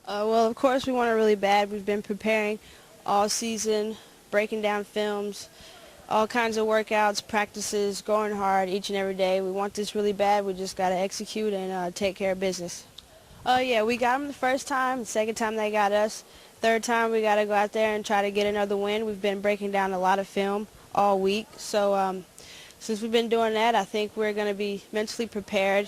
Well, of course, we want it really bad. We've been preparing all season, breaking down films, all kinds of workouts, practices, going hard each and every day. We want this really bad. We just got to execute and take care of business. Yeah, we got them the first time. The second time they got us. Third time we got to go out there and try to get another win. We've been breaking down a lot of film all week. So since we've been doing that, I think we're going to be mentally prepared.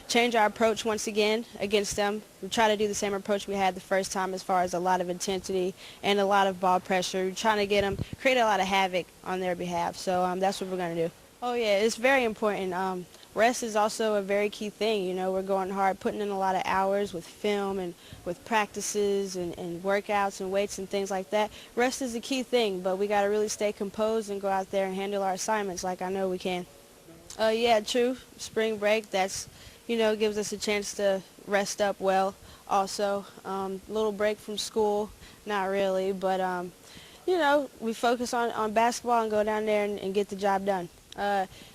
Change our approach once again against them. We try to do the same approach we had the first time as far as a lot of intensity and a lot of ball pressure. We're trying to get them, create a lot of havoc on their behalf. So that's what we're going to do. Oh, yeah, it's very important. Rest is also a very key thing. You know, we're going hard, putting in a lot of hours with film and with practices and workouts and weights and things like that. Rest is a key thing, but we got to really stay composed and go out there and handle our assignments like I know we can. Yeah, true. Spring break, that's, gives us a chance to rest up well. Also, little break from school, not really, but, we focus on basketball and go down there and get the job done.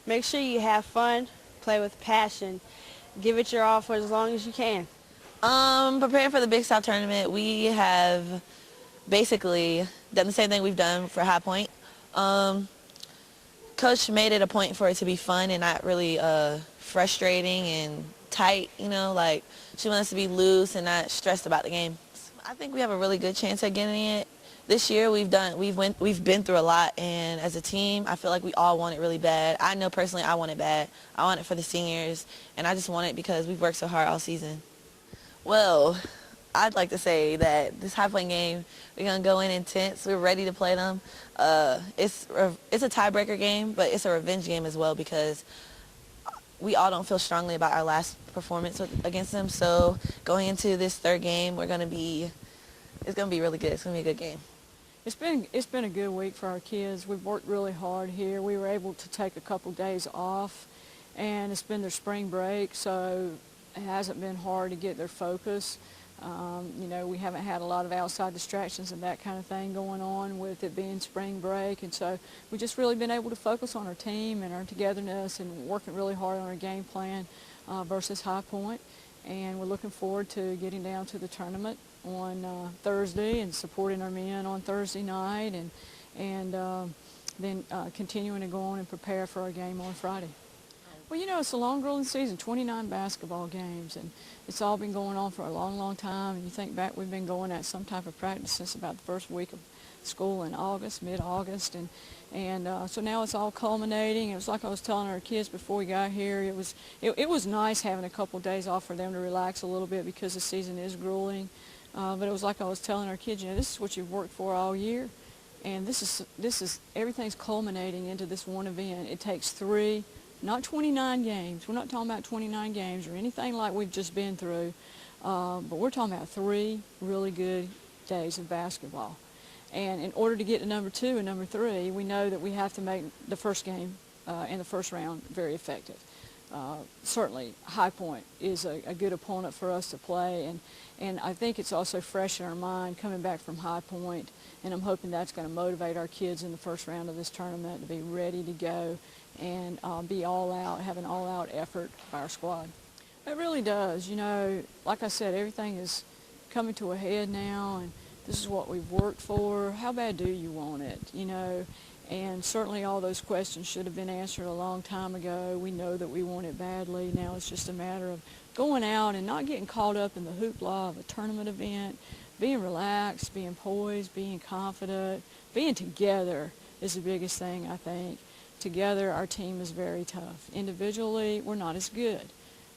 Make sure you have fun, play with passion, give it your all for as long as you can. Preparing for the Big South tournament, we have basically done the same thing we've done for High Point. Coach made it a point for it to be fun and not really frustrating and tight, like she wants us to be loose and not stressed about the game. I think we have a really good chance at getting it. This year we've been through a lot, and as a team I feel like we all want it really bad. I know personally I want it bad. I want it for the seniors, and I just want it because we've worked so hard all season. Well, I'd like to say that this High Point game, we're going to go in intense. We're ready to play them. It's a tiebreaker game, but it's a revenge game as well because we all don't feel strongly about our last performance against them. So going into this third game, it's going to be really good. It's going to be a good game. It's been a good week for our kids. We've worked really hard here. We were able to take a couple days off, and it's been their spring break, so it hasn't been hard to get their focus. We haven't had a lot of outside distractions and that kind of thing going on with it being spring break, and so we've just really been able to focus on our team and our togetherness and working really hard on our game plan versus High Point. And we're looking forward to getting down to the tournament on Thursday and supporting our men on Thursday night, and then continuing to go on and prepare for our game on Friday. Well, it's a long, grueling season, 29 basketball games, and it's all been going on for a long, long time. And you think back, we've been going at some type of practice since about the first week of school in August, mid-August, and so now it's all culminating. It was like I was telling our kids before we got here, it was nice having a couple of days off for them to relax a little bit because the season is grueling. But it was like I was telling our kids, this is what you've worked for all year, and this is everything's culminating into this one event. It takes 3. Not 29 games. We're not talking about 29 games or anything like we've just been through, but we're talking about 3 really good days of basketball. And in order to get to number 2 and number 3, we know that we have to make the first game in the first round very effective. Certainly, High Point is a good opponent for us to play, and I think it's also fresh in our mind coming back from High Point, and I'm hoping that's going to motivate our kids in the first round of this tournament to be ready to go and be all out, have an all-out effort by our squad. It really does. Like I said, everything is coming to a head now, and this is what we've worked for. How bad do you want it? And certainly all those questions should have been answered a long time ago. We know that we want it badly. Now it's just a matter of going out and not getting caught up in the hoopla of a tournament event, being relaxed, being poised, being confident, being together is the biggest thing, I think. Together, our team is very tough. Individually, we're not as good.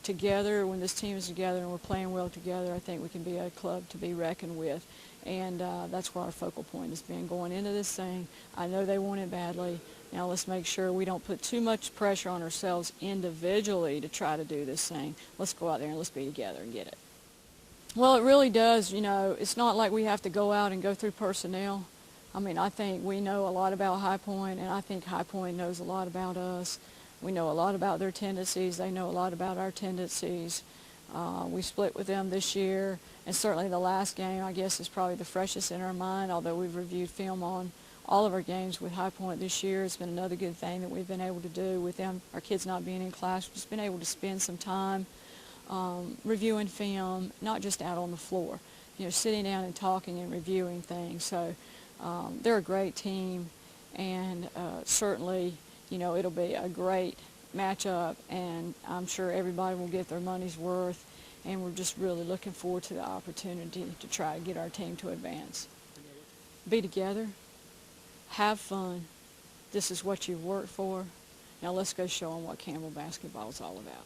Together, when this team is together and we're playing well together, I think we can be a club to be reckoned with. And that's where our focal point has been going into this thing. I know they want it badly. Now let's make sure we don't put too much pressure on ourselves individually to try to do this thing. Let's go out there and let's be together and get it. Well, it really does. It's not like we have to go out and go through personnel. I think we know a lot about High Point, and I think High Point knows a lot about us. We know a lot about their tendencies. They know a lot about our tendencies. We split with them this year, and certainly the last game, I guess, is probably the freshest in our mind, although we've reviewed film on all of our games with High Point this year. It's been another good thing that we've been able to do with them, our kids not being in class. We've just been able to spend some time reviewing film, not just out on the floor. sitting down and talking and reviewing things. So they're a great team, and certainly, it'll be a great matchup, and I'm sure everybody will get their money's worth, and we're just really looking forward to the opportunity to try to get our team to advance. Be together, have fun. This is what you've worked for. Now let's go show them what Campbell basketball is all about.